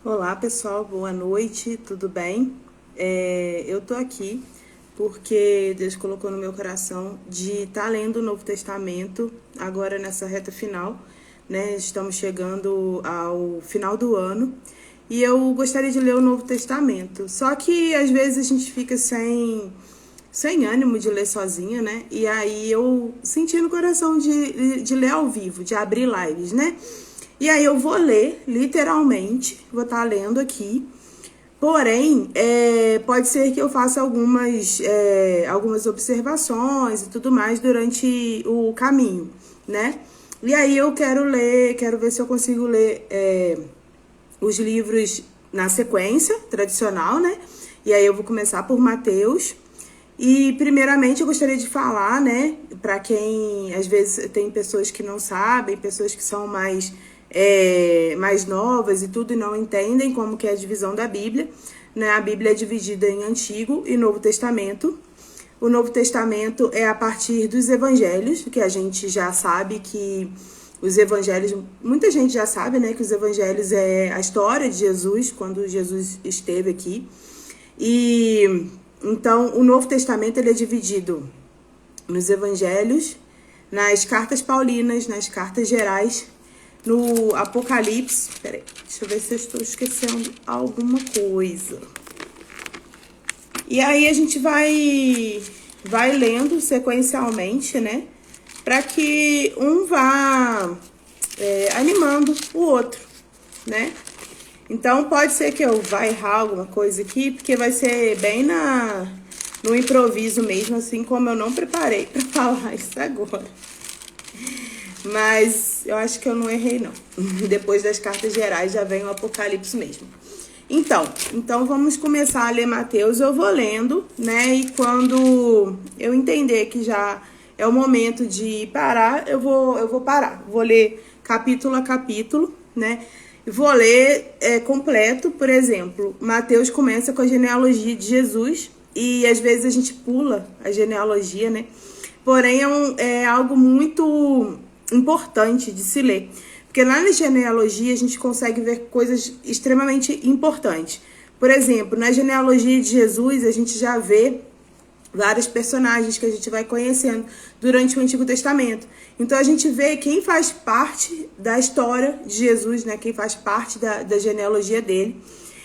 Olá pessoal, boa noite, tudo bem? Eu tô aqui porque Deus colocou no meu coração de estar lendo o Novo Testamento agora nessa reta final, né? Estamos chegando ao final do ano e eu gostaria de ler o Novo Testamento. Só que às vezes a gente fica sem ânimo de ler sozinha, né? E aí eu senti no coração de ler ao vivo, de abrir lives, né? E aí eu vou ler, literalmente, vou estar lendo aqui. Porém, pode ser que eu faça algumas observações e tudo mais durante o caminho, né? E aí eu quero ver se eu consigo ler os livros na sequência tradicional, né? E aí eu vou começar por Mateus. E primeiramente eu gostaria de falar, né, para quem às vezes tem pessoas que não sabem, pessoas que são mais novas e tudo e não entendem como que é a divisão da Bíblia, né? A Bíblia é dividida em Antigo e Novo Testamento. O Novo Testamento é a partir dos Evangelhos, que a gente já sabe que os Evangelhos, muita gente já sabe, né, que os Evangelhos é a história de Jesus quando Jesus esteve aqui. E então o Novo Testamento ele é dividido nos Evangelhos, nas cartas paulinas, nas cartas gerais, no Apocalipse. Peraí, deixa eu ver se eu estou esquecendo alguma coisa. E aí a gente vai lendo sequencialmente, né? Para que um vá animando o outro, né? Então pode ser que eu vá errar alguma coisa aqui, porque vai ser bem no improviso mesmo, assim como eu não preparei para falar isso agora. Mas eu acho que eu não errei, não. Depois das cartas gerais já vem o Apocalipse mesmo. Então vamos começar a ler Mateus. Eu vou lendo, né? E quando eu entender que já é o momento de parar, eu vou parar. Vou ler capítulo a capítulo, né? Vou ler completo, por exemplo. Mateus começa com a genealogia de Jesus. E às vezes a gente pula a genealogia, né? Porém, é algo muito importante de se ler. Porque lá na genealogia a gente consegue ver coisas extremamente importantes. Por exemplo, na genealogia de Jesus a gente já vê vários personagens que a gente vai conhecendo durante o Antigo Testamento. Então a gente vê quem faz parte da história de Jesus, né? Quem faz parte da genealogia dele.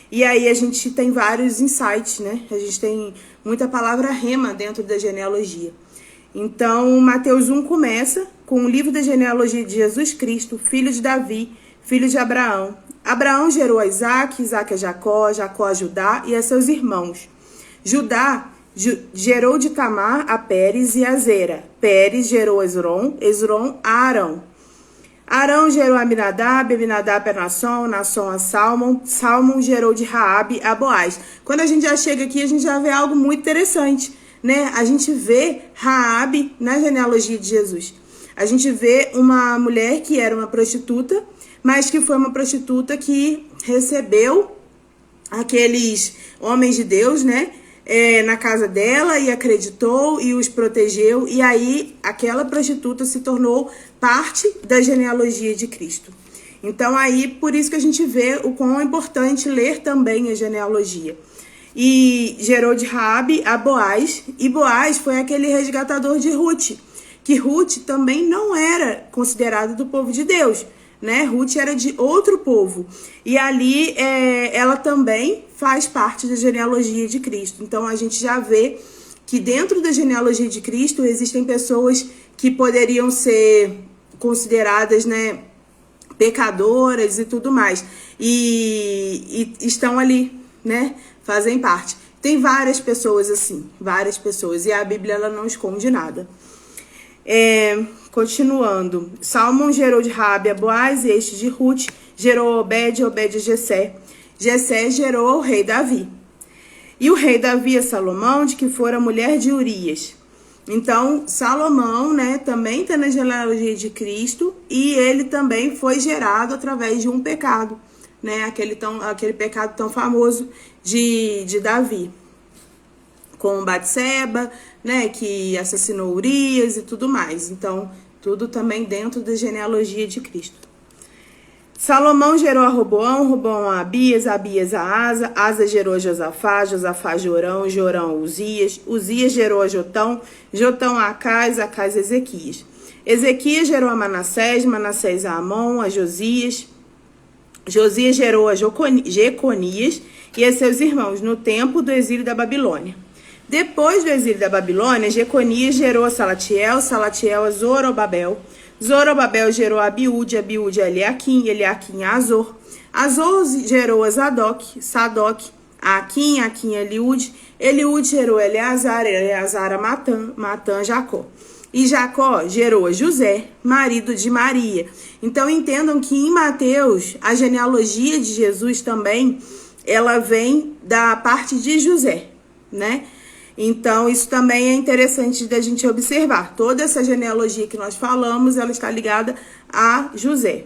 E aí a gente tem vários insights, né? A gente tem muita palavra rema dentro da genealogia. Então, Mateus 1 começa com o livro da genealogia de Jesus Cristo, filho de Davi, filho de Abraão. Abraão gerou a Isaac, Isaac a Jacó, Jacó a Judá e a seus irmãos. Judá gerou de Tamar a Pérez e a Zera. Pérez gerou a Esrom a Arão. Arão gerou a Aminadab, Aminadab a Naasson, Naasson a Salmon, Salmon gerou de Raabe a Boaz. Quando a gente já chega aqui, a gente já vê algo muito interessante, né? A gente vê Raabe na genealogia de Jesus. A gente vê uma mulher que era uma prostituta, mas que foi uma prostituta que recebeu aqueles homens de Deus, né? Na casa dela e acreditou e os protegeu. E aí aquela prostituta se tornou parte da genealogia de Cristo. Então aí por isso que a gente vê o quão é importante ler também a genealogia. E gerou de Raabe a Boaz. E Boaz foi aquele resgatador de Ruth. Que Ruth também não era considerada do povo de Deus, né? Ruth era de outro povo. E ali ela também faz parte da genealogia de Cristo. Então a gente já vê que dentro da genealogia de Cristo existem pessoas que poderiam ser consideradas, né, pecadoras e tudo mais. E estão ali, né? Fazem parte. Tem várias pessoas assim, várias pessoas. E a Bíblia ela não esconde nada. Continuando. Salmon gerou de Raabe a Boaz e este de Ruth gerou Obed, Obed a Jessé. Jessé gerou o rei Davi. E o rei Davi a Salomão, de que fora mulher de Urias. Então, Salomão, né, também está na genealogia de Cristo e ele também foi gerado através de um pecado, né, aquele pecado tão famoso de Davi, com Batseba, né, que assassinou Urias e tudo mais. Então, tudo também dentro da genealogia de Cristo. Salomão gerou a Roboão, Roboão a Abias, Abias a Asa, Asa gerou a Josafá, Josafá a Jorão, Jorão a Uzias, Uzias gerou a Jotão, Jotão a Acais, Acais a Ezequias. Ezequias gerou a Manassés, Manassés a Amon, a Josias, Josias gerou a Jeconias e a seus irmãos no tempo do exílio da Babilônia. Depois do exílio da Babilônia, Jeconias gerou a Salatiel, Salatiel a Zorobabel, Zorobabel gerou a Abiúde, Abiúde a Eliaquim, Eliaquim a Azor, Azor gerou a Zadok, Sadoc a Aquim, Aquim a Eliúde, Eliúde gerou a Eleazar, Eleazar a Matã, Matã a Jacó. E Jacó gerou a José, marido de Maria. Então entendam que em Mateus, a genealogia de Jesus também, ela vem da parte de José, né? Então, isso também é interessante da gente observar. Toda essa genealogia que nós falamos, ela está ligada a José.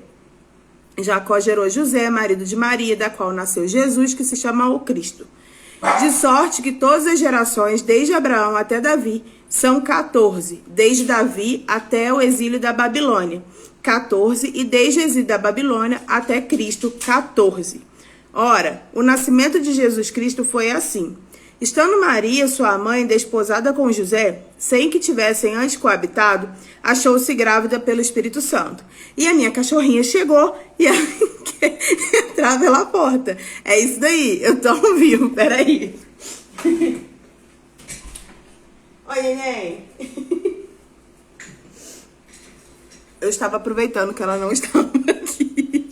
Jacó gerou José, marido de Maria, da qual nasceu Jesus, que se chama o Cristo. De sorte que todas as gerações, desde Abraão até Davi, são 14. Desde Davi até o exílio da Babilônia, 14. E desde o exílio da Babilônia até Cristo, 14. Ora, o nascimento de Jesus Cristo foi assim. Estando Maria, sua mãe, desposada com José, sem que tivessem antes coabitado, achou-se grávida pelo Espírito Santo. E a minha cachorrinha chegou e ela quer entrar pela porta. É isso daí, eu tô ao vivo, peraí. Oi, neném. Eu estava aproveitando que ela não estava aqui,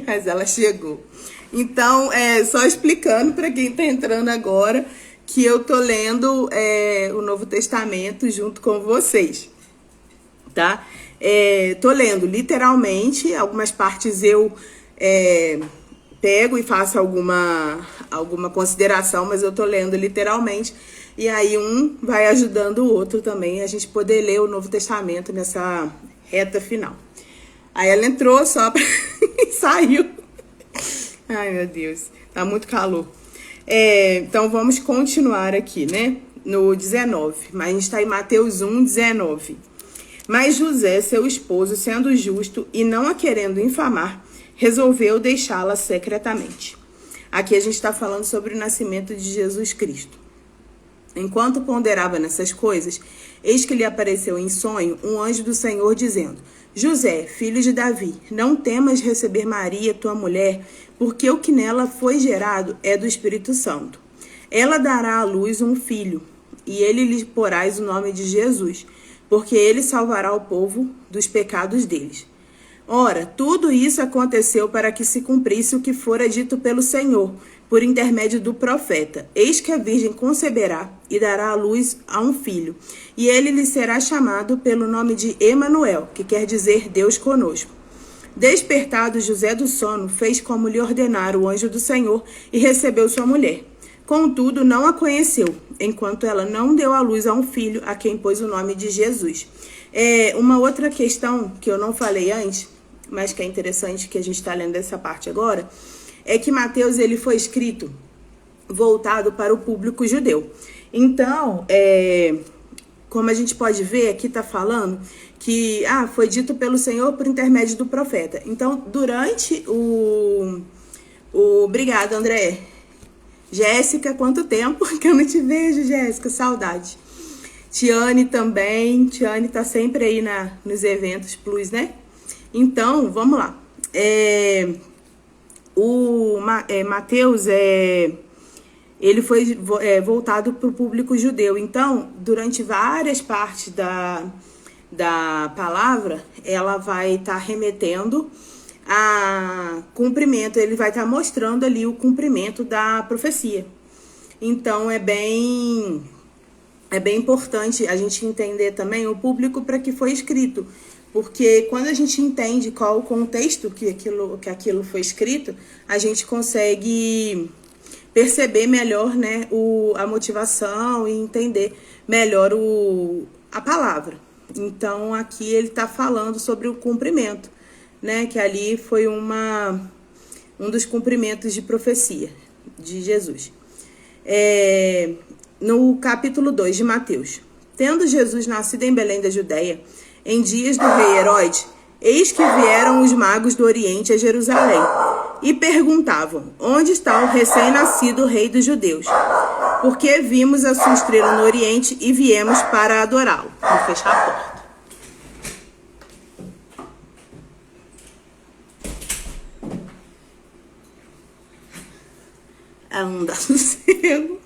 mas ela chegou. Então, só explicando para quem está entrando agora, que eu tô lendo o Novo Testamento junto com vocês, tá? Tô lendo literalmente, algumas partes eu pego e faço alguma consideração, mas eu tô lendo literalmente, e aí um vai ajudando o outro também, a gente poder ler o Novo Testamento nessa reta final. Aí ela entrou só pra... e saiu. Ai, meu Deus, tá muito calor. Então, vamos continuar aqui, né? No 19. Mas a gente está em Mateus 1, 19. Mas José, seu esposo, sendo justo e não a querendo infamar, resolveu deixá-la secretamente. Aqui a gente está falando sobre o nascimento de Jesus Cristo. Enquanto ponderava nessas coisas, eis que lhe apareceu em sonho um anjo do Senhor, dizendo: José, filho de Davi, não temas receber Maria, tua mulher, porque o que nela foi gerado é do Espírito Santo. Ela dará à luz um filho, e ele lhe porás o nome de Jesus, porque ele salvará o povo dos pecados deles. Ora, tudo isso aconteceu para que se cumprisse o que fora dito pelo Senhor, por intermédio do profeta. Eis que a virgem conceberá e dará à luz a um filho, e ele lhe será chamado pelo nome de Emanuel, que quer dizer Deus conosco. Despertado José do sono, fez como lhe ordenara o anjo do Senhor e recebeu sua mulher. Contudo, não a conheceu, enquanto ela não deu à luz a um filho, a quem pôs o nome de Jesus. Uma outra questão que eu não falei antes, mas que é interessante que a gente está lendo essa parte agora, é que Mateus ele foi escrito voltado para o público judeu. Então, como a gente pode ver, aqui está falando que foi dito pelo Senhor por intermédio do profeta. Então, durante Obrigada, André. Jéssica, quanto tempo que eu não te vejo, Jéssica, saudade. Tiane também, Tiane tá sempre aí nos eventos plus, né? Então, vamos lá. Mateus, ele foi voltado para o público judeu. Então, durante várias partes da palavra, ela vai estar remetendo a cumprimento, ele vai estar mostrando ali o cumprimento da profecia. Então, é bem importante a gente entender também o público para que foi escrito. Porque quando a gente entende qual o contexto que aquilo foi escrito, a gente consegue perceber melhor, né, a motivação e entender melhor a palavra. Então, aqui ele está falando sobre o cumprimento, né, que ali foi um dos cumprimentos de profecia de Jesus. No capítulo 2 de Mateus. Tendo Jesus nascido em Belém da Judéia, em dias do rei Herodes, eis que vieram os magos do Oriente a Jerusalém e perguntavam: onde está o recém-nascido rei dos judeus? Porque vimos a sua estrela no Oriente e viemos para adorá-lo. Vou fechar a porta. Anda no céu.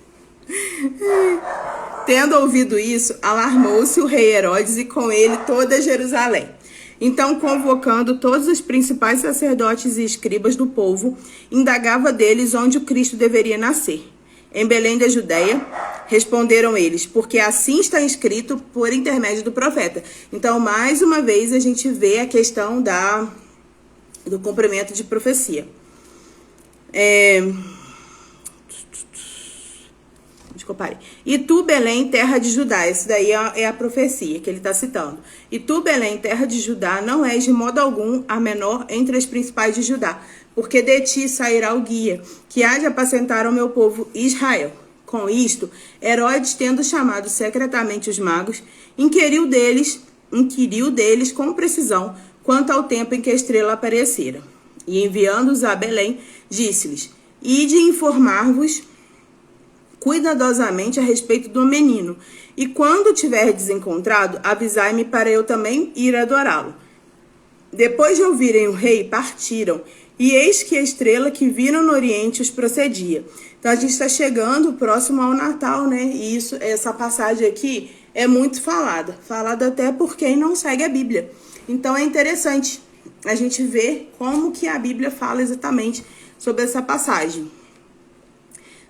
Tendo ouvido isso, alarmou-se o rei Herodes e com ele toda Jerusalém. Então, convocando todos os principais sacerdotes e escribas do povo, indagava deles onde o Cristo deveria nascer. Em Belém da Judeia, responderam eles, porque assim está escrito por intermédio do profeta. Então, mais uma vez, a gente vê a questão do cumprimento de profecia. E tu, Belém, terra de Judá. Essa daí é a profecia que ele está citando. E tu, Belém, terra de Judá, não és de modo algum a menor entre as principais de Judá, porque de ti sairá o guia, que há de apacentar o meu povo Israel. Com isto, Herodes, tendo chamado secretamente os magos, inquiriu deles com precisão quanto ao tempo em que a estrela aparecera. E enviando-os a Belém, disse-lhes: ide informar-vos cuidadosamente a respeito do menino, e quando tiverdes encontrado, avisai-me para eu também ir adorá-lo. Depois de ouvirem o rei, partiram, e eis que a estrela que viram no Oriente os procedia. Então a gente está chegando próximo ao Natal, né? E essa passagem aqui é muito falada até por quem não segue a Bíblia. Então é interessante a gente ver como que a Bíblia fala exatamente sobre essa passagem.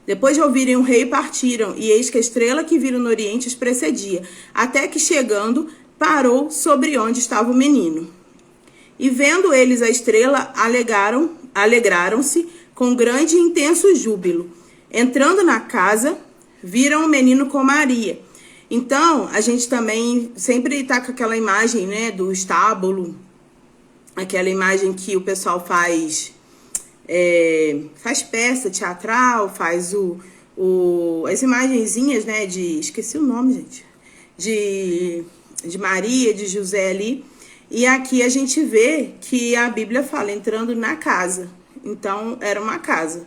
Depois de ouvirem o rei, partiram, e eis que a estrela que viram no Oriente os precedia, até que, chegando, parou sobre onde estava o menino. E vendo eles a estrela, alegraram-se com grande e intenso júbilo. Entrando na casa, viram o menino com Maria. Então, a gente também sempre está com aquela imagem, né, do estábulo, aquela imagem que o pessoal faz peça teatral, faz as imagenzinhas, né, esqueci o nome, gente, de Maria, de José ali. E aqui a gente vê que a Bíblia fala entrando na casa. Então, era uma casa.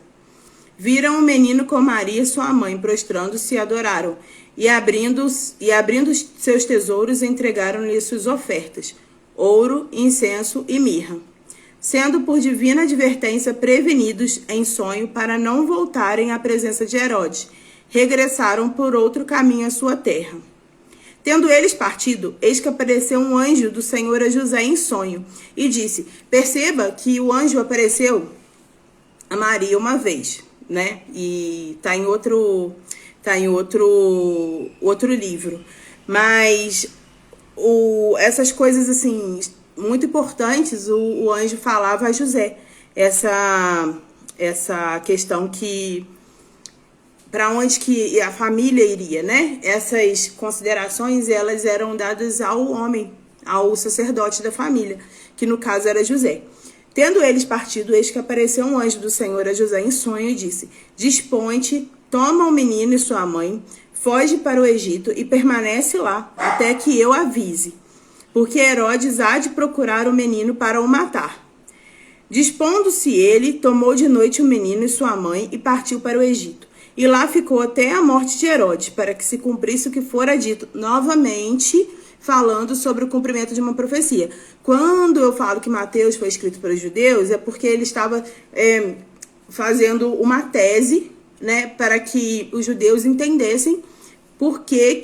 Viram o menino com Maria, sua mãe, prostrando-se e adoraram. E abrindo seus tesouros, entregaram-lhe suas ofertas: ouro, incenso e mirra. Sendo por divina advertência prevenidos em sonho para não voltarem à presença de Herodes, regressaram por outro caminho à sua terra. Tendo eles partido, eis que apareceu um anjo do Senhor a José em sonho, e disse: perceba que o anjo apareceu a Maria uma vez, né? E tá em outro livro. Mas essas coisas assim muito importantes, o anjo falava a José essa questão que para onde que a família iria, né? Essas considerações, elas eram dadas ao homem, ao sacerdote da família, que no caso era José. Tendo eles partido, eis que apareceu um anjo do Senhor a José em sonho e disse: dispõe-te, toma o menino e sua mãe, foge para o Egito e permanece lá até que eu avise, porque Herodes há de procurar o menino para o matar. Dispondo-se ele, tomou de noite o menino e sua mãe e partiu para o Egito. E lá ficou até a morte de Herodes, para que se cumprisse o que fora dito, novamente falando sobre o cumprimento de uma profecia. Quando eu falo que Mateus foi escrito para os judeus, é porque ele estava fazendo uma tese, né, para que os judeus entendessem por que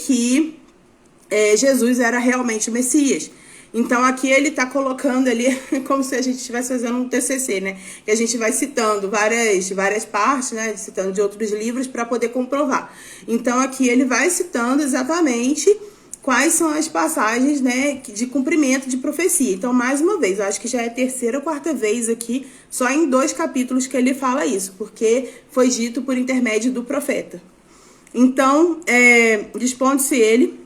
Jesus era realmente o Messias. Então aqui ele está colocando ali como se a gente estivesse fazendo um TCC, né? Que a gente vai citando várias partes, né? Citando de outros livros para poder comprovar. Então aqui ele vai citando exatamente quais são as passagens, né, de cumprimento de profecia. Então, mais uma vez, eu acho que já é a terceira ou quarta vez aqui, só em 2 capítulos que ele fala isso, porque foi dito por intermédio do profeta. Então, dispondo-se ele,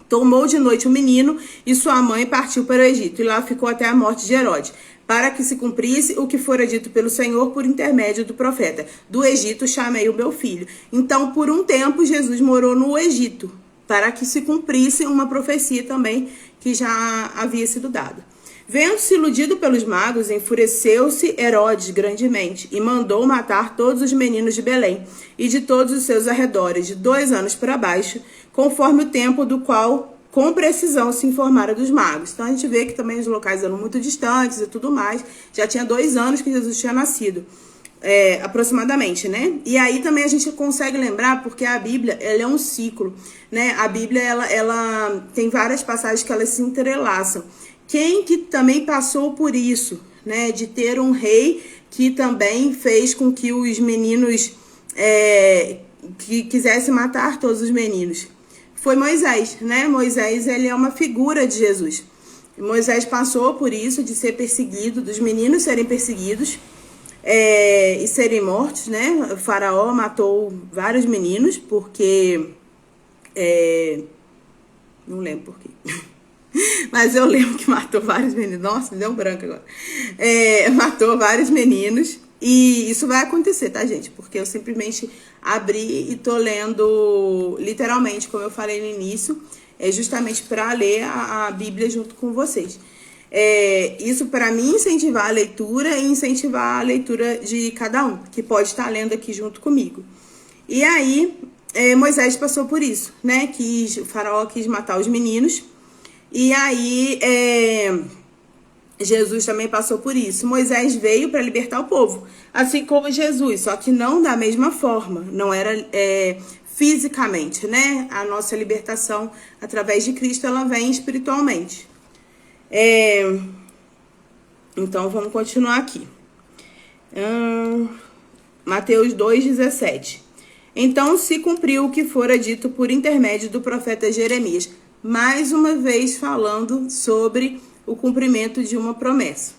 tomou de noite o menino e sua mãe partiu para o Egito, e lá ficou até a morte de Herodes, para que se cumprisse o que fora dito pelo Senhor por intermédio do profeta. Do Egito chamei o meu filho. Então, por um tempo, Jesus morou no Egito, para que se cumprisse uma profecia também que já havia sido dada. Vendo-se iludido pelos magos, enfureceu-se Herodes grandemente e mandou matar todos os meninos de Belém e de todos os seus arredores, de 2 anos para baixo, conforme o tempo do qual com precisão se informara dos magos. Então a gente vê que também os locais eram muito distantes e tudo mais. Já tinha 2 anos que Jesus tinha nascido, aproximadamente, né? E aí também a gente consegue lembrar, porque a Bíblia, ela é um ciclo, né? A Bíblia, ela tem várias passagens que elas se entrelaçam. Quem que também passou por isso, né? De ter um rei que também fez com que os meninos que quisessem matar todos os meninos. Foi Moisés, né? Moisés, ele é uma figura de Jesus. Moisés passou por isso, de ser perseguido, dos meninos serem perseguidos e serem mortos, né? O faraó matou vários meninos, porque... não lembro por quê. Mas eu lembro que matou vários meninos. Nossa, me deu um branco agora. Matou vários meninos. E isso vai acontecer, tá, gente? Porque eu simplesmente abri e tô lendo, literalmente, como eu falei no início, justamente para ler a Bíblia junto com vocês. Isso para mim incentivar a leitura e incentivar a leitura de cada um, que pode estar lendo aqui junto comigo. E aí, Moisés passou por isso, né? O faraó quis matar os meninos. E aí, Jesus também passou por isso. Moisés veio para libertar o povo, assim como Jesus, só que não da mesma forma, não era fisicamente, né? A nossa libertação através de Cristo, ela vem espiritualmente. Então, vamos continuar aqui. Mateus 2,17. Então se cumpriu o que fora dito por intermédio do profeta Jeremias, mais uma vez falando sobre o cumprimento de uma promessa.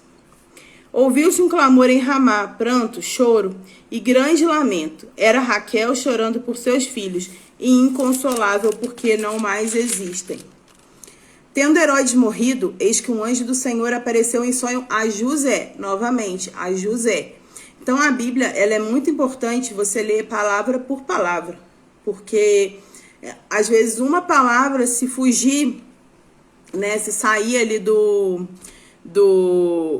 Ouviu-se um clamor em Ramá, pranto, choro e grande lamento. Era Raquel chorando por seus filhos e inconsolável porque não mais existem. Tendo Herodes morrido, eis que um anjo do Senhor apareceu em sonho a José, novamente, a José. Então a Bíblia, ela é muito importante você ler palavra por palavra, porque às vezes uma palavra, se fugir, né, se sair ali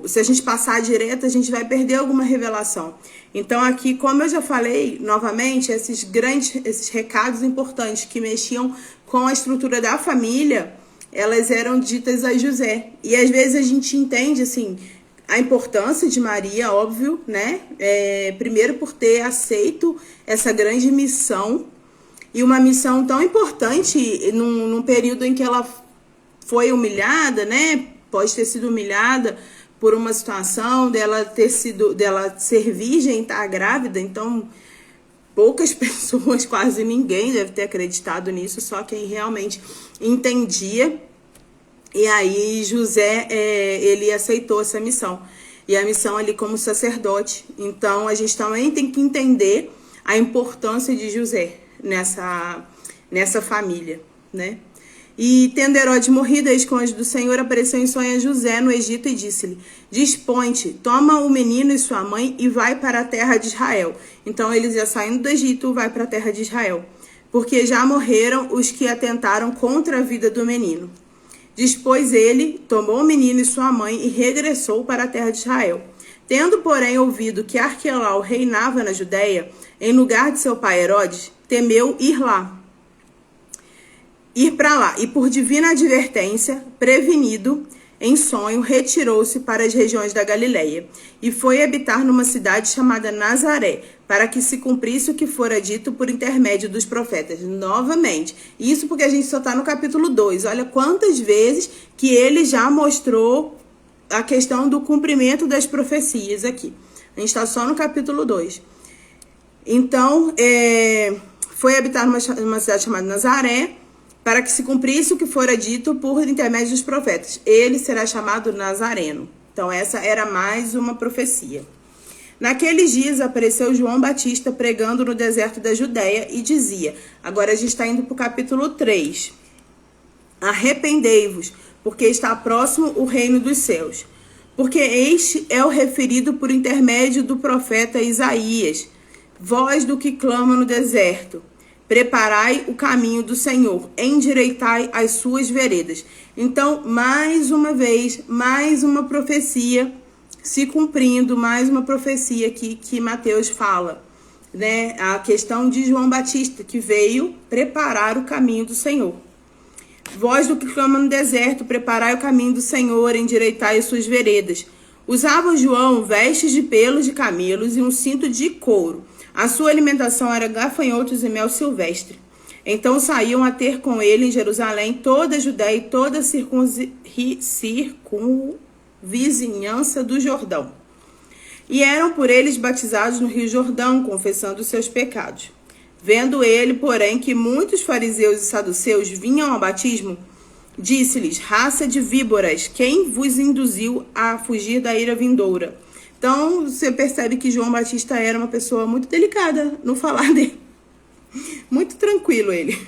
se a gente passar direto, a gente vai perder alguma revelação. Então aqui, como eu já falei novamente, esses recados importantes que mexiam com a estrutura da família, elas eram ditas a José. E às vezes a gente entende assim a importância de Maria, óbvio, né? Primeiro por ter aceito essa grande missão, e uma missão tão importante num período em que ela foi humilhada, né? Pode ter sido humilhada por uma situação dela ser virgem e estar grávida. Então, poucas pessoas, quase ninguém deve ter acreditado nisso, só quem realmente entendia. E aí José, ele aceitou essa missão. E a missão ali como sacerdote. Então, a gente também tem que entender a importância de José nessa família, né? E tendo Herodes morrido, eis que o anjo do Senhor apareceu em sonho a José no Egito e disse-lhe: dispõe-te, toma o menino e sua mãe e vai para a terra de Israel. Então eles já saindo do Egito, vai para a terra de Israel, porque já morreram os que atentaram contra a vida do menino. Dispôs ele, tomou o menino e sua mãe e regressou para a terra de Israel. Tendo, porém, ouvido que Arquelau reinava na Judéia, em lugar de seu pai Herodes, temeu ir para lá, e por divina advertência, prevenido em sonho, retirou-se para as regiões da Galileia, e foi habitar numa cidade chamada Nazaré, para que se cumprisse o que fora dito por intermédio dos profetas. Novamente, isso porque a gente só está no capítulo 2, olha quantas vezes que ele já mostrou a questão do cumprimento das profecias aqui. A gente está só no capítulo 2. Então, foi habitar numa cidade chamada Nazaré, para que se cumprisse o que fora dito por intermédio dos profetas. Ele será chamado Nazareno. Então, essa era mais uma profecia. Naqueles dias, apareceu João Batista pregando no deserto da Judéia e dizia, agora a gente está indo para o capítulo 3. Arrependei-vos, porque está próximo o reino dos céus. Porque este é o referido por intermédio do profeta Isaías, voz do que clama no deserto. Preparai o caminho do Senhor, endireitai as suas veredas. Então, mais uma vez, mais uma profecia se cumprindo, mais uma profecia aqui que Mateus fala, né? A questão de João Batista, que veio preparar o caminho do Senhor. Voz do que clama no deserto, preparai o caminho do Senhor, endireitai as suas veredas. Usava João vestes de pelos de camelos e um cinto de couro. A sua alimentação era gafanhotos e mel silvestre. Então saíam a ter com ele em Jerusalém toda a Judéia e toda a circunvizinhança do Jordão. E eram por eles batizados no rio Jordão, confessando os seus pecados. Vendo ele, porém, que muitos fariseus e saduceus vinham ao batismo, disse-lhes: raça de víboras, quem vos induziu a fugir da ira vindoura? Então, você percebe que João Batista era uma pessoa muito delicada no falar dele. Muito tranquilo ele.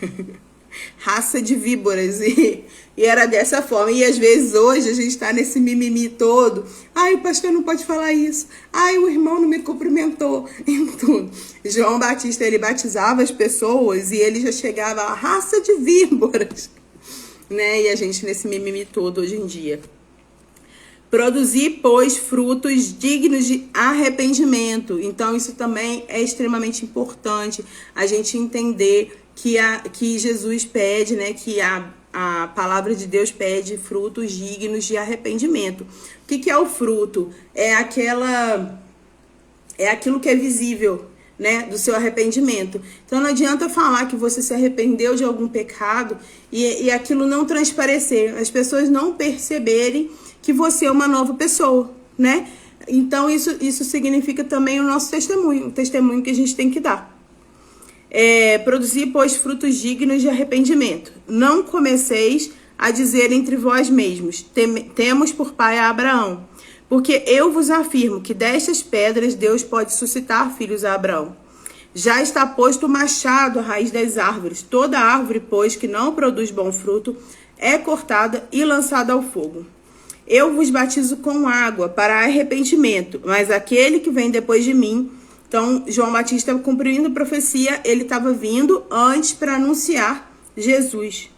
Raça de víboras. E era dessa forma. E às vezes hoje a gente está nesse mimimi todo. Ai, o pastor não pode falar isso. Ai, o irmão não me cumprimentou. Em tudo. João Batista, ele batizava as pessoas e ele já chegava a raça de víboras. Né? E a gente nesse mimimi todo hoje em dia. Produzir, pois, frutos dignos de arrependimento. Então, isso também é extremamente importante. A gente entender que Jesus pede, né? Que a palavra de Deus pede frutos dignos de arrependimento. O que é o fruto? É aquilo que é visível, né, do seu arrependimento. Então não adianta falar que você se arrependeu de algum pecado e aquilo não transparecer, as pessoas não perceberem que você é uma nova pessoa, né? Então isso significa também o nosso testemunho, o testemunho que a gente tem que dar. Produzir, pois, frutos dignos de arrependimento. Não comeceis a dizer entre vós mesmos: temos por pai a Abraão. Porque eu vos afirmo que destas pedras Deus pode suscitar filhos a Abraão. Já está posto o machado à raiz das árvores. Toda árvore, pois, que não produz bom fruto, é cortada e lançada ao fogo. Eu vos batizo com água para arrependimento, mas aquele que vem depois de mim... Então, João Batista, cumprindo a profecia, ele estava vindo antes para anunciar Jesus.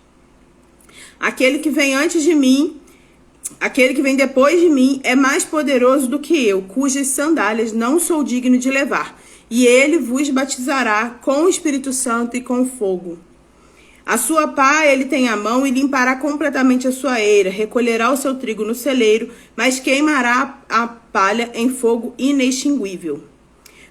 Aquele que vem antes de mim... Aquele que vem depois de mim é mais poderoso do que eu, cujas sandálias não sou digno de levar. E ele vos batizará com o Espírito Santo e com fogo. A sua pá ele tem à mão e limpará completamente a sua eira, recolherá o seu trigo no celeiro, mas queimará a palha em fogo inextinguível.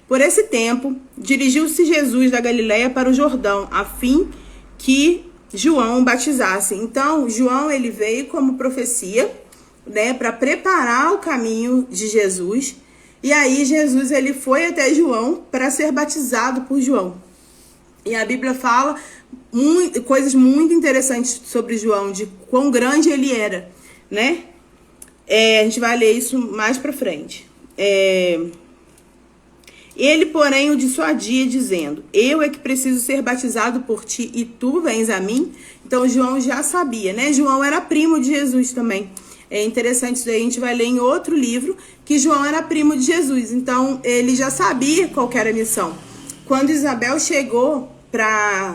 Por esse tempo, dirigiu-se Jesus da Galiléia para o Jordão, a fim que João batizasse. Então, João ele veio como profecia, né, para preparar o caminho de Jesus. E aí Jesus ele foi até João para ser batizado por João. E a Bíblia fala coisas muito interessantes sobre João, de quão grande ele era, né? A gente vai ler isso mais para frente. Ele, porém, o dissuadia, dizendo: eu é que preciso ser batizado por ti e tu vens a mim? Então João já sabia, né? João era primo de Jesus também. É interessante isso daí, a gente vai ler em outro livro que João era primo de Jesus. Então ele já sabia qual que era a missão. Quando Isabel chegou para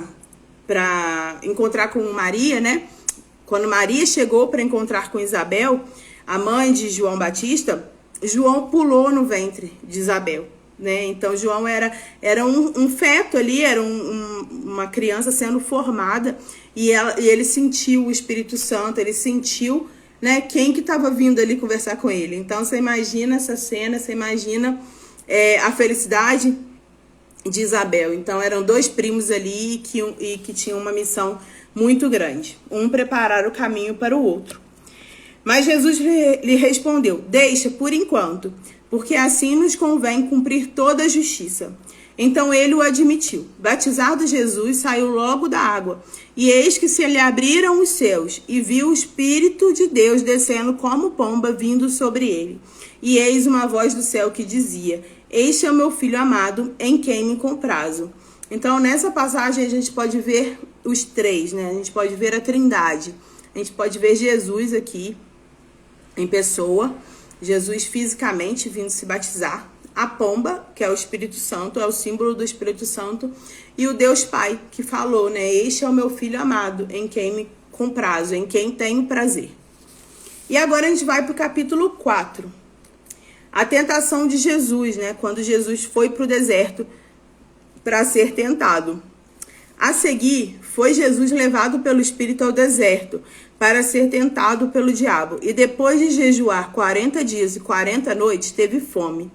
encontrar com Maria, né? Quando Maria chegou para encontrar com Isabel, a mãe de João Batista, João pulou no ventre de Isabel, né? Então João era um feto ali, era uma criança sendo formada, e ele sentiu o Espírito Santo, ele sentiu, né, quem que estava vindo ali conversar com ele. Então você imagina essa cena, você imagina a felicidade de Isabel. Então eram dois primos ali que tinham uma missão muito grande, um preparar o caminho para o outro. Mas Jesus lhe respondeu: deixa por enquanto, porque assim nos convém cumprir toda a justiça. Então ele o admitiu. Batizado Jesus, saiu logo da água, e eis que se lhe abriram os céus, e viu o Espírito de Deus descendo como pomba vindo sobre ele. E eis uma voz do céu que dizia: este é o meu filho amado, em quem me comprazo. Então nessa passagem a gente pode ver os três, né? A gente pode ver a Trindade. A gente pode ver Jesus aqui em pessoa, Jesus fisicamente vindo se batizar, a pomba, que é o Espírito Santo, é o símbolo do Espírito Santo, e o Deus Pai, que falou, né? Este é o meu filho amado, em quem me comprazo, em quem tenho prazer. E agora a gente vai para o capítulo 4. A tentação de Jesus, né? Quando Jesus foi para o deserto para ser tentado. A seguir, foi Jesus levado pelo Espírito ao deserto para ser tentado pelo diabo. E depois de jejuar 40 dias e 40 noites, teve fome.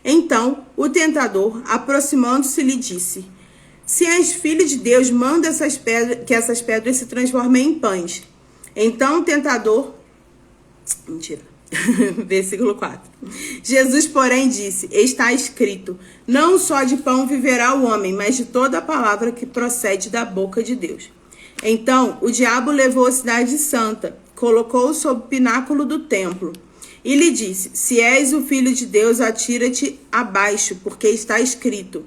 Então, o tentador, aproximando-se, lhe disse: se és filho de Deus, manda que essas pedras se transformem em pães. Então o tentador... Mentira. Versículo 4. Jesus, porém, disse: está escrito, não só de pão viverá o homem, mas de toda a palavra que procede da boca de Deus. Então o diabo levou a cidade santa, colocou-o sob o pináculo do templo e lhe disse: se és o filho de Deus, atira-te abaixo, porque está escrito,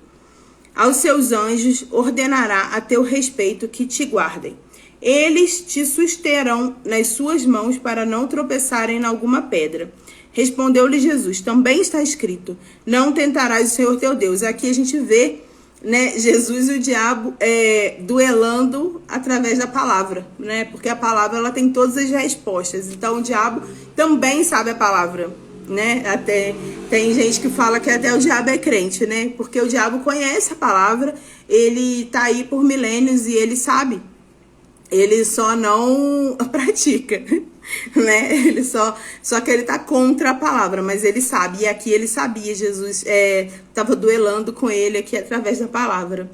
aos seus anjos ordenará a teu respeito que te guardem. Eles te susterão nas suas mãos para não tropeçarem em alguma pedra. Respondeu-lhe Jesus: também está escrito, não tentarás o Senhor teu Deus. Aqui a gente vê, né, Jesus e o diabo duelando através da palavra, né? Porque a palavra ela tem todas as respostas. Então o diabo também sabe a palavra, né? Até tem gente que fala que até o diabo é crente, né? Porque o diabo conhece a palavra, ele tá aí por milênios e ele sabe. Ele só não pratica, né? Ele só que ele tá contra a palavra, mas ele sabe. E aqui ele sabia, Jesus estava duelando com ele aqui através da palavra.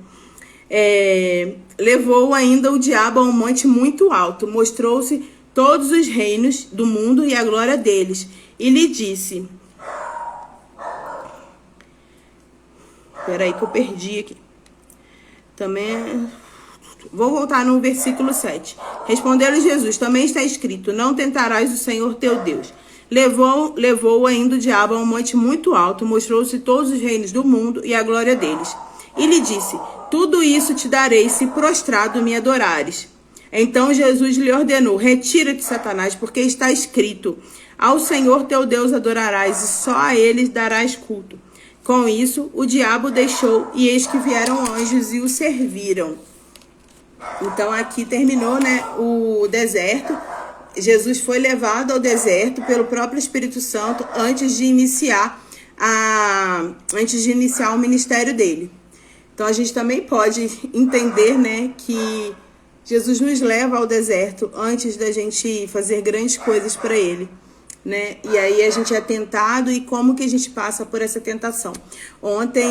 Levou ainda o diabo a um monte muito alto, mostrou-se todos os reinos do mundo e a glória deles, e lhe disse... Peraí que eu perdi aqui. Também... Vou voltar no versículo 7. Respondeu-lhe Jesus: também está escrito, não tentarás o Senhor teu Deus. Levou ainda o diabo a um monte muito alto, mostrou-se todos os reinos do mundo e a glória deles. E lhe disse: tudo isso te darei se prostrado me adorares. Então Jesus lhe ordenou: retira-te, Satanás, porque está escrito, ao Senhor teu Deus adorarás e só a ele darás culto. Com isso, o diabo deixou, e eis que vieram anjos e o serviram. Então aqui terminou, né, o deserto. Jesus foi levado ao deserto pelo próprio Espírito Santo antes de iniciar o ministério dele. Então a gente também pode entender, né, que Jesus nos leva ao deserto antes da gente fazer grandes coisas para ele, né? E aí a gente é tentado, e como que a gente passa por essa tentação? Ontem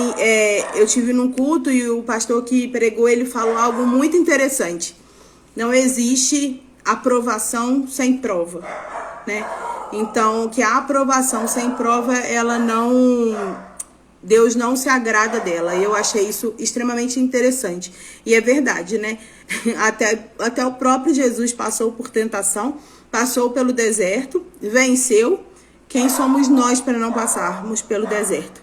eu tive num culto e o pastor que pregou, ele falou algo muito interessante. Não existe aprovação sem prova, né? Então, que a aprovação sem prova, Deus não se agrada dela. Eu achei isso extremamente interessante. E é verdade, né? Até o próprio Jesus passou por tentação, passou pelo deserto, venceu. Quem somos nós para não passarmos pelo deserto?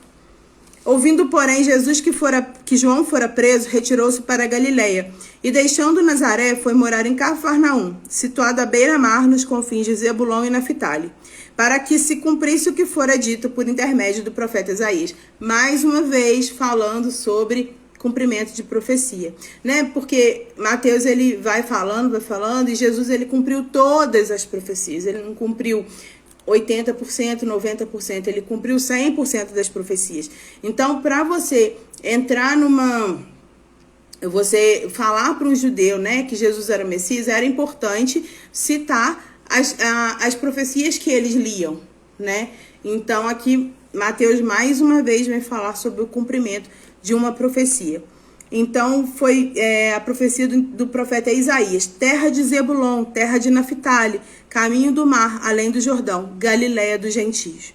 Ouvindo, porém, Jesus que João fora preso, retirou-se para a Galileia, e deixando Nazaré, foi morar em Cafarnaum, situado à beira-mar, nos confins de Zebulon e Naftali, para que se cumprisse o que fora dito por intermédio do profeta Isaías. Mais uma vez, falando sobre cumprimento de profecia, né? Porque Mateus, ele vai falando, e Jesus, ele cumpriu todas as profecias. Ele não cumpriu 80%, 90%, ele cumpriu 100% das profecias. Então, para você entrar você falar para um judeu, né, que Jesus era o Messias, era importante citar as profecias que eles liam, né? Então, aqui, Mateus, mais uma vez, vem falar sobre o cumprimento de uma profecia. Então, foi a profecia do profeta Isaías: terra de Zebulon, terra de Naftali, caminho do mar, além do Jordão, Galileia dos gentios.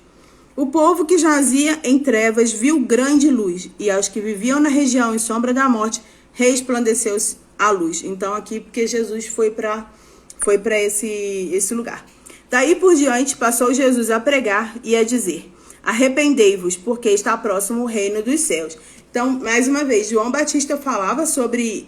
O povo que jazia em trevas viu grande luz, e aos que viviam na região em sombra da morte, resplandeceu a luz. Então, aqui, porque Jesus foi para esse lugar. Daí por diante, passou Jesus a pregar e a dizer: arrependei-vos, porque está próximo o reino dos céus. Então, mais uma vez, João Batista falava sobre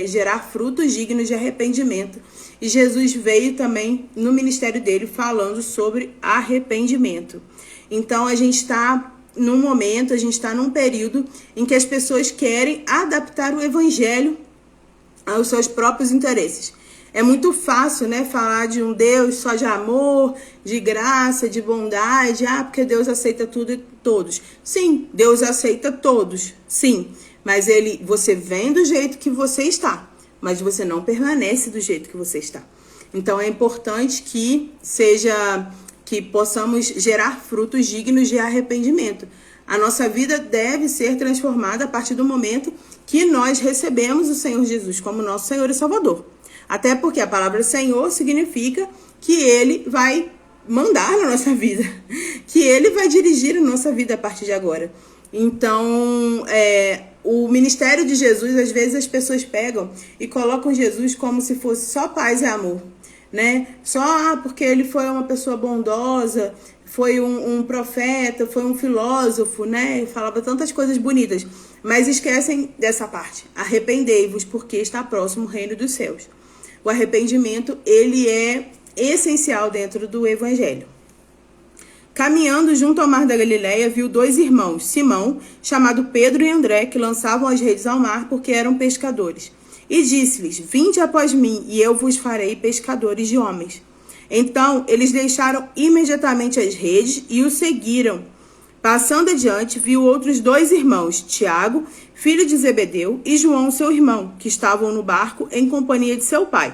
gerar frutos dignos de arrependimento. E Jesus veio também no ministério dele falando sobre arrependimento. Então, a gente está num momento, a gente está num período em que as pessoas querem adaptar o evangelho aos seus próprios interesses. É muito fácil, né, falar de um Deus só de amor, de graça, de bondade. Porque Deus aceita tudo e todos. Sim, Deus aceita todos, sim. Mas você vem do jeito que você está, mas você não permanece do jeito que você está. Então é importante que possamos gerar frutos dignos de arrependimento. A nossa vida deve ser transformada a partir do momento que nós recebemos o Senhor Jesus como nosso Senhor e Salvador. Até porque a palavra Senhor significa que Ele vai mandar na nossa vida, que Ele vai dirigir a nossa vida a partir de agora. Então, o ministério de Jesus, às vezes as pessoas pegam e colocam Jesus como se fosse só paz e amor, né? Só porque Ele foi uma pessoa bondosa, foi um profeta, foi um filósofo, né? Falava tantas coisas bonitas, mas esquecem dessa parte. Arrependei-vos, porque está próximo o reino dos céus. O arrependimento, ele é essencial dentro do evangelho. Caminhando junto ao mar da Galileia, viu 2 irmãos, Simão, chamado Pedro, e André, que lançavam as redes ao mar porque eram pescadores. E disse-lhes: vinde após mim, e eu vos farei pescadores de homens. Então, eles deixaram imediatamente as redes e o seguiram. Passando adiante, viu outros 2 irmãos, Tiago, filho de Zebedeu, e João, seu irmão, que estavam no barco em companhia de seu pai,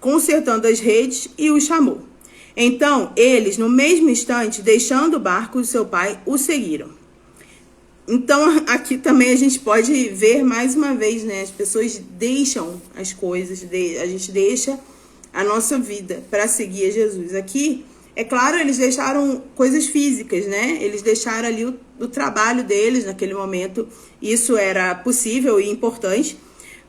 consertando as redes, e o chamou. Então, eles, no mesmo instante, deixando o barco de seu pai, o seguiram. Então, aqui também a gente pode ver mais uma vez, né? As pessoas deixam as coisas, a gente deixa a nossa vida para seguir a Jesus. Aqui, é claro, eles deixaram coisas físicas, né? Eles deixaram ali o trabalho deles naquele momento. Isso era possível e importante,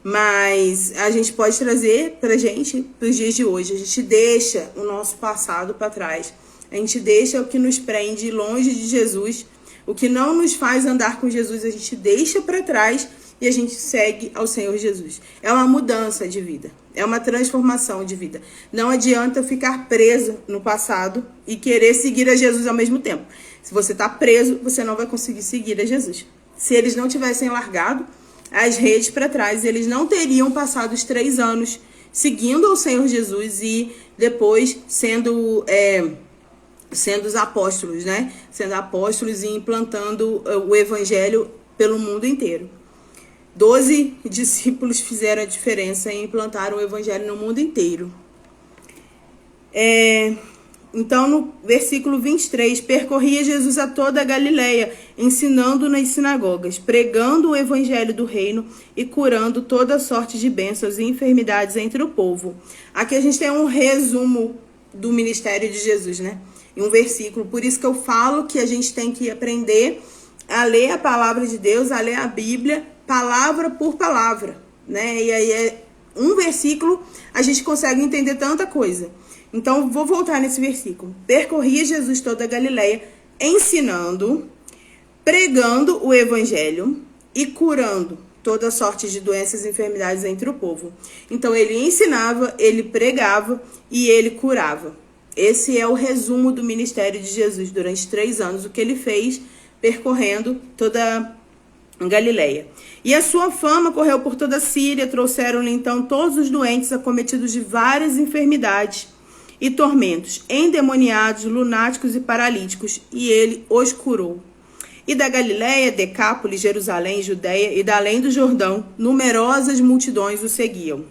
mas a gente pode trazer para os dias de hoje. A gente deixa o nosso passado para trás. A gente deixa o que nos prende longe de Jesus. O que não nos faz andar com Jesus, a gente deixa para trás e a gente segue ao Senhor Jesus. É uma mudança de vida. É uma transformação de vida. Não adianta ficar preso no passado e querer seguir a Jesus ao mesmo tempo. Se você está preso, você não vai conseguir seguir a Jesus. Se eles não tivessem largado as redes para trás, eles não teriam passado os 3 anos seguindo ao Senhor Jesus e depois sendo os apóstolos, né? Sendo apóstolos e implantando o evangelho pelo mundo inteiro. 12 discípulos fizeram a diferença e implantaram o evangelho no mundo inteiro. Então, no versículo 23, percorria Jesus a toda a Galileia, ensinando nas sinagogas, pregando o evangelho do reino e curando toda sorte de bênçãos e enfermidades entre o povo. Aqui a gente tem um resumo do ministério de Jesus, né? Em um versículo. Por isso que eu falo que a gente tem que aprender a ler a palavra de Deus, a ler a Bíblia, palavra por palavra, né? E aí um versículo a gente consegue entender tanta coisa. Então, vou voltar nesse versículo. Percorria Jesus toda a Galileia, ensinando, pregando o evangelho e curando toda sorte de doenças e enfermidades entre o povo. Então, ele ensinava, ele pregava e ele curava. Esse é o resumo do ministério de Jesus durante 3 anos, o que ele fez percorrendo toda a Galileia. E a sua fama correu por toda a Síria, trouxeram-lhe então todos os doentes acometidos de várias enfermidades e tormentos, endemoniados, lunáticos e paralíticos, e ele os curou. E da Galileia, Decápolis, Jerusalém, Judeia e da além do Jordão, numerosas multidões o seguiam.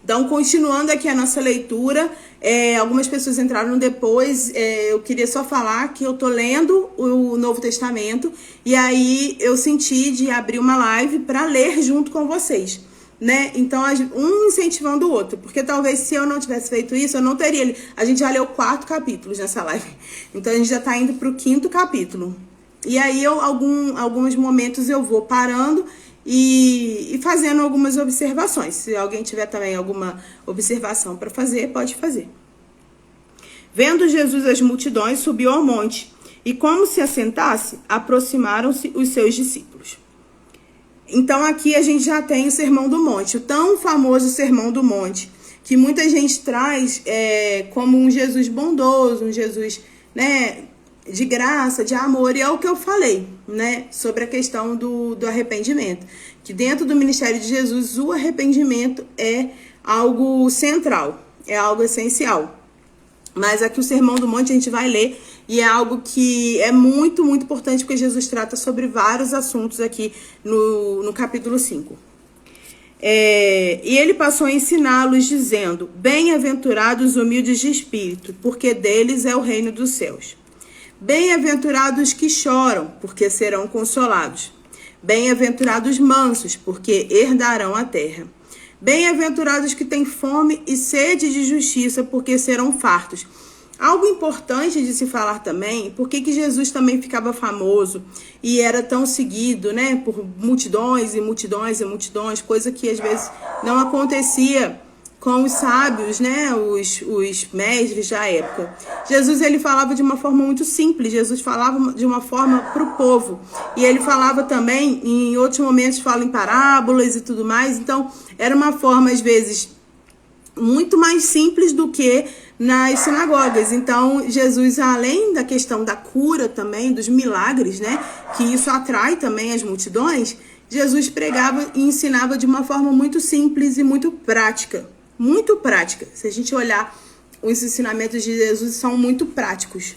Então, continuando aqui a nossa leitura, algumas pessoas entraram depois, eu queria só falar que eu tô lendo o Novo Testamento, e aí eu senti de abrir uma live para ler junto com vocês, né? Então, um incentivando o outro, porque talvez se eu não tivesse feito isso, eu não teria. A gente já leu 4 capítulos nessa live, então a gente já tá indo pro 5º capítulo. E aí, alguns momentos eu vou parando e fazendo algumas observações. Se alguém tiver também alguma observação para fazer, pode fazer. Vendo Jesus as multidões, subiu ao monte, e como se assentasse, aproximaram-se os seus discípulos. Então aqui a gente já tem o Sermão do Monte, o tão famoso Sermão do Monte, que muita gente traz como um Jesus bondoso, um Jesus, né, de graça, de amor, e é o que eu falei, né, sobre a questão do arrependimento, que dentro do ministério de Jesus o arrependimento é algo central, é algo essencial. Mas aqui o Sermão do Monte a gente vai ler e é algo que é muito, muito importante, porque Jesus trata sobre vários assuntos aqui no capítulo 5. E ele passou a ensiná-los dizendo: bem-aventurados os humildes de espírito, porque deles é o reino dos céus. Bem-aventurados que choram, porque serão consolados. Bem-aventurados mansos, porque herdarão a terra. Bem-aventurados que têm fome e sede de justiça, porque serão fartos. Algo importante de se falar também, porque que Jesus também ficava famoso e era tão seguido, né, por multidões e multidões e multidões, coisa que às vezes não acontecia com os sábios, né, os mestres da época. Jesus, ele falava de uma forma muito simples, Jesus falava de uma forma para o povo. E ele falava também, em outros momentos, fala em parábolas e tudo mais. Então, era uma forma, às vezes, muito mais simples do que nas sinagogas. Então, Jesus, além da questão da cura também, dos milagres, né, que isso atrai também as multidões, Jesus pregava e ensinava de uma forma muito simples e muito prática. Muito prática. Se a gente olhar, os ensinamentos de Jesus são muito práticos.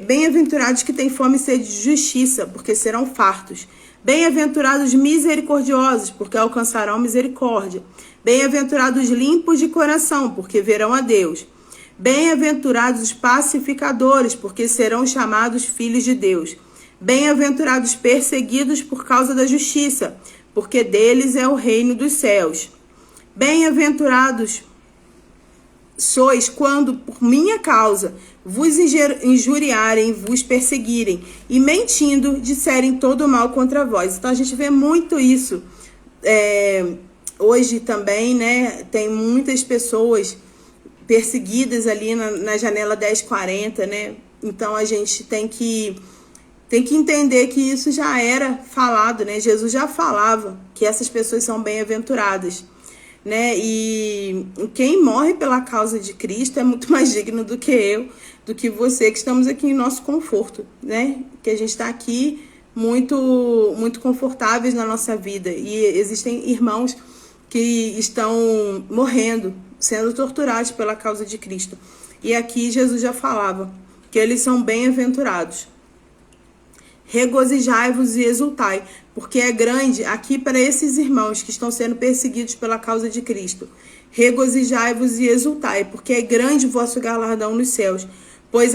Bem-aventurados que têm fome e sede de justiça, porque serão fartos. Bem-aventurados misericordiosos, porque alcançarão misericórdia. Bem-aventurados limpos de coração, porque verão a Deus. Bem-aventurados pacificadores, porque serão chamados filhos de Deus. Bem-aventurados perseguidos por causa da justiça, porque deles é o reino dos céus. Bem-aventurados sois quando, por minha causa, vos injuriarem, vos perseguirem e, mentindo, disserem todo mal contra vós. Então, a gente vê muito isso. Hoje também, né, tem muitas pessoas perseguidas ali na janela 1040, né? Então, a gente tem que entender que isso já era falado, né? Jesus já falava que essas pessoas são bem-aventuradas, né? E quem morre pela causa de Cristo é muito mais digno do que eu, do que você, que estamos aqui em nosso conforto, né? Que a gente está aqui muito, muito confortáveis na nossa vida. E existem irmãos que estão morrendo, sendo torturados pela causa de Cristo. E aqui Jesus já falava que eles são bem-aventurados. Regozijai-vos e exultai, porque é grande aqui para esses irmãos que estão sendo perseguidos pela causa de Cristo. Regozijai-vos e exultai, porque é grande o vosso galardão nos céus, pois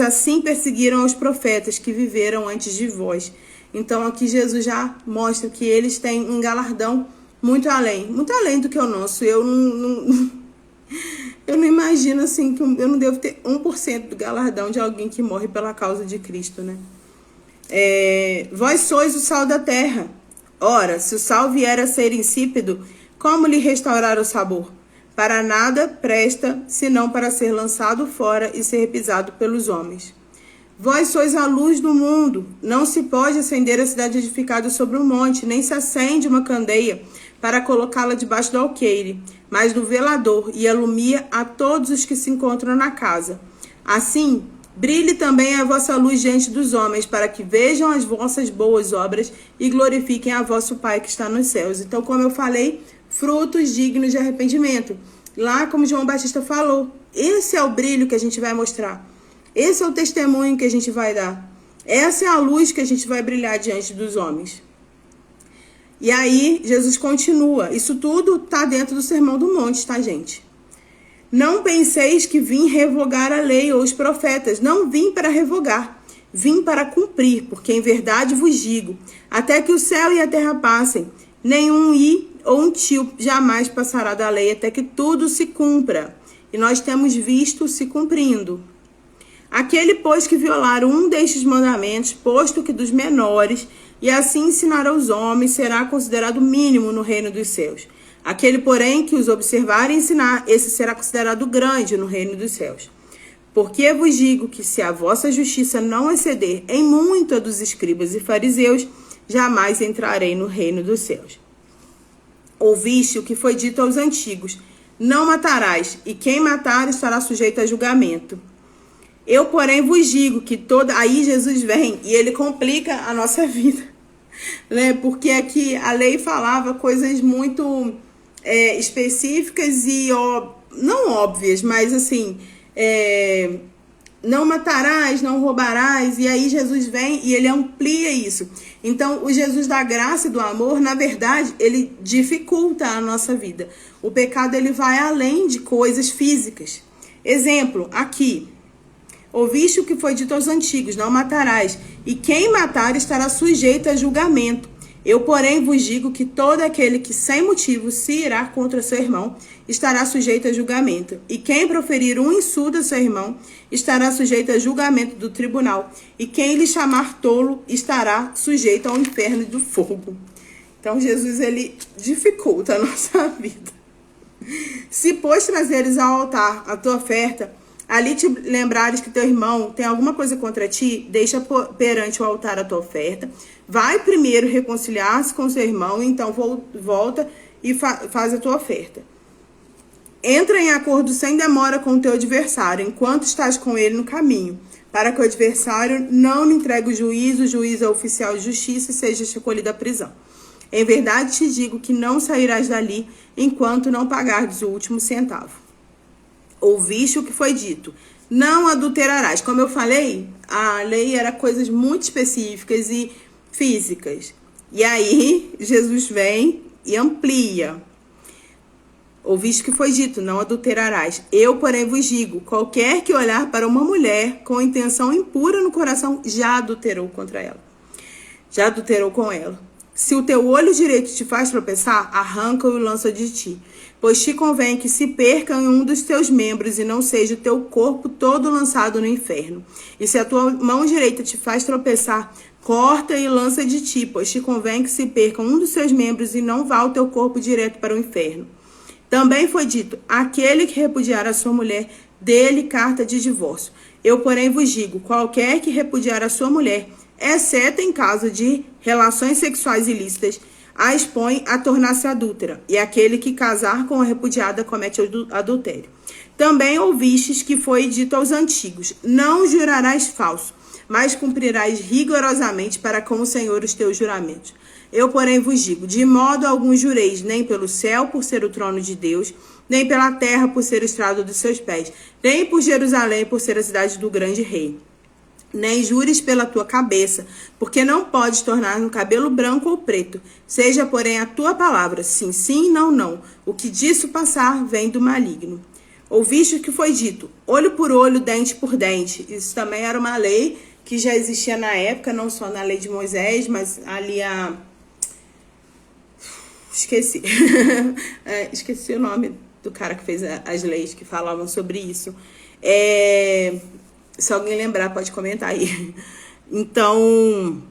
assim perseguiram os profetas que viveram antes de vós. Então aqui Jesus já mostra que eles têm um galardão muito além do que o nosso. Eu não imagino assim, que eu não devo ter 1% do galardão de alguém que morre pela causa de Cristo, né? Vós sois o sal da terra. Ora, se o sal vier a ser insípido, como lhe restaurar o sabor? Para nada presta, senão para ser lançado fora e ser pisado pelos homens. Vós sois a luz do mundo. Não se pode acender a cidade edificada sobre um monte, nem se acende uma candeia para colocá-la debaixo do alqueire, mas no velador, e alumia a todos os que se encontram na casa. Assim, brilhe também a vossa luz diante dos homens, para que vejam as vossas boas obras e glorifiquem a vosso Pai que está nos céus. Então, como eu falei, frutos dignos de arrependimento. Lá, como João Batista falou, esse é o brilho que a gente vai mostrar. Esse é o testemunho que a gente vai dar. Essa é a luz que a gente vai brilhar diante dos homens. E aí, Jesus continua. Isso tudo está dentro do Sermão do Monte, tá, gente? Não penseis que vim revogar a lei ou os profetas. Não vim para revogar. Vim para cumprir, porque em verdade vos digo, até que o céu e a terra passem, nenhum i ou um tio jamais passará da lei, até que tudo se cumpra. E nós temos visto se cumprindo. Aquele, pois, que violar um destes mandamentos, posto que dos menores, e assim ensinar aos homens, será considerado mínimo no reino dos céus. Aquele, porém, que os observar e ensinar, esse será considerado grande no reino dos céus. Porque vos digo que se a vossa justiça não exceder em muito a dos escribas e fariseus, jamais entrarei no reino dos céus. Ouviste o que foi dito aos antigos: não matarás, e quem matar estará sujeito a julgamento. Eu, porém, vos digo que toda... Aí Jesus vem e ele complica a nossa vida, né? Porque aqui a lei falava coisas muito específicas e não óbvias, mas assim, não matarás, não roubarás, e aí Jesus vem e ele amplia isso. Então, o Jesus da graça e do amor, na verdade, ele dificulta a nossa vida. O pecado, ele vai além de coisas físicas. Exemplo, aqui, ouviste o que foi dito aos antigos, não matarás, e quem matar estará sujeito a julgamento. Eu, porém, vos digo que todo aquele que sem motivo se irá contra seu irmão estará sujeito a julgamento. E quem proferir um insulto a seu irmão estará sujeito a julgamento do tribunal. E quem lhe chamar tolo estará sujeito ao inferno do fogo. Então, Jesus, ele dificulta a nossa vida. Se, pois, trazeres ao altar a tua oferta, ali te lembrares que teu irmão tem alguma coisa contra ti, deixa perante o altar a tua oferta. Vai primeiro reconciliar-se com seu irmão, então volta e faz a tua oferta. Entra em acordo sem demora com o teu adversário, enquanto estás com ele no caminho, para que o adversário não lhe entregue o juiz é oficial de justiça e seja recolhido à prisão. Em verdade te digo que não sairás dali enquanto não pagares o último centavo. Ouviste o que foi dito, não adulterarás. Como eu falei, a lei era coisas muito específicas e físicas. E aí, Jesus vem e amplia. Ouviste o que foi dito, não adulterarás. Eu, porém, vos digo, qualquer que olhar para uma mulher com intenção impura no coração, já adulterou contra ela. Já adulterou com ela. Se o teu olho direito te faz tropeçar, arranca-o e lança de ti. Pois te convém que se perca em um dos teus membros e não seja o teu corpo todo lançado no inferno. E se a tua mão direita te faz tropeçar, corta e lança de ti, pois te convém que se perca um dos seus membros e não vá o teu corpo direto para o inferno. Também foi dito, aquele que repudiar a sua mulher, dê-lhe carta de divórcio. Eu, porém, vos digo, qualquer que repudiar a sua mulher, exceto em caso de relações sexuais ilícitas, a expõe a tornar-se adúltera, e aquele que casar com a repudiada comete adultério. Também ouvistes que foi dito aos antigos, não jurarás falso, mas cumprirás rigorosamente para com o Senhor os teus juramentos. Eu, porém, vos digo, de modo algum jureis, nem pelo céu, por ser o trono de Deus, nem pela terra, por ser o estrado dos seus pés, nem por Jerusalém, por ser a cidade do grande rei. Nem jures pela tua cabeça, porque não podes tornar no cabelo branco ou preto. Seja, porém, a tua palavra, sim, sim, não, não. O que disso passar vem do maligno. Ouviste o que foi dito, olho por olho, dente por dente. Isso também era uma lei que já existia na época, não só na lei de Moisés, mas ali Esqueci. Esqueci o nome do cara que fez as leis que falavam sobre isso. Se alguém lembrar, pode comentar aí. Então,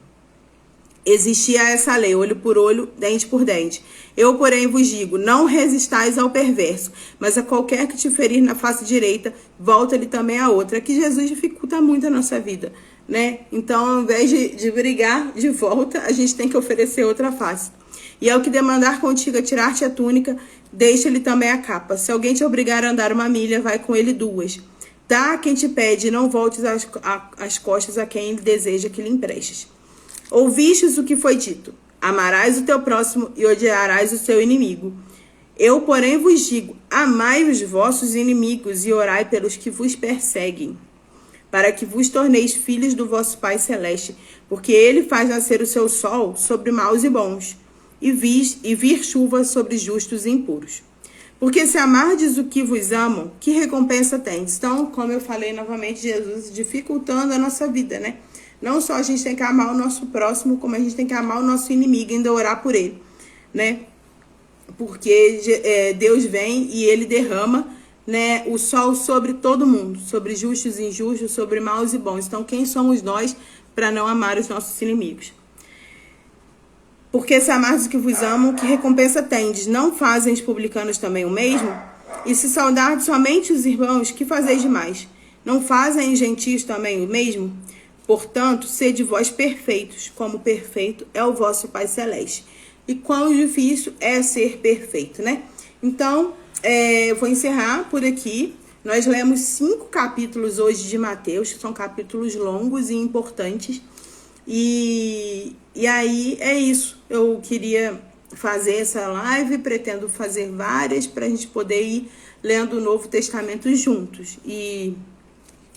existia essa lei, olho por olho, dente por dente. Eu, porém, vos digo, não resistais ao perverso, mas a qualquer que te ferir na face direita, volta-lhe também a outra. Aqui Jesus dificulta muito a nossa vida, né? Então, ao invés de brigar de volta, a gente tem que oferecer outra face. E ao que demandar contigo a tirar-te a túnica, deixa-lhe também a capa. Se alguém te obrigar a andar 1 milha, vai com ele 2. Dá a quem te pede, não voltes as costas a quem deseja que lhe emprestes. Ouvistes o que foi dito, amarás o teu próximo e odiarás o seu inimigo. Eu, porém, vos digo, amai os vossos inimigos e orai pelos que vos perseguem, para que vos torneis filhos do vosso Pai Celeste, porque ele faz nascer o seu sol sobre maus e bons, e vir chuva sobre justos e impuros. Porque se amardes o que vos amam, que recompensa tens? Então, como eu falei novamente, Jesus dificultando a nossa vida, né? Não só a gente tem que amar o nosso próximo, como a gente tem que amar o nosso inimigo e ainda orar por ele, né? Porque Deus vem e ele derrama, né, o sol sobre todo mundo, sobre justos e injustos, sobre maus e bons. Então, quem somos nós para não amar os nossos inimigos? Porque se amardes o que vos amam, que recompensa tendes? Não fazem os publicanos também o mesmo? E se saudardes somente os irmãos, que fazeis demais? Não fazem os gentios também o mesmo? Portanto, sede vós perfeitos, como perfeito é o vosso Pai Celeste. E quão difícil é ser perfeito, né? Então, eu vou encerrar por aqui. Nós lemos 5 capítulos hoje de Mateus, que são capítulos longos e importantes. E aí é isso. Eu queria fazer essa live, pretendo fazer várias para a gente poder ir lendo o Novo Testamento juntos. E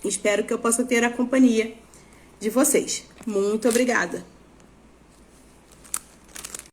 espero que eu possa ter a companhia de vocês. Muito obrigada!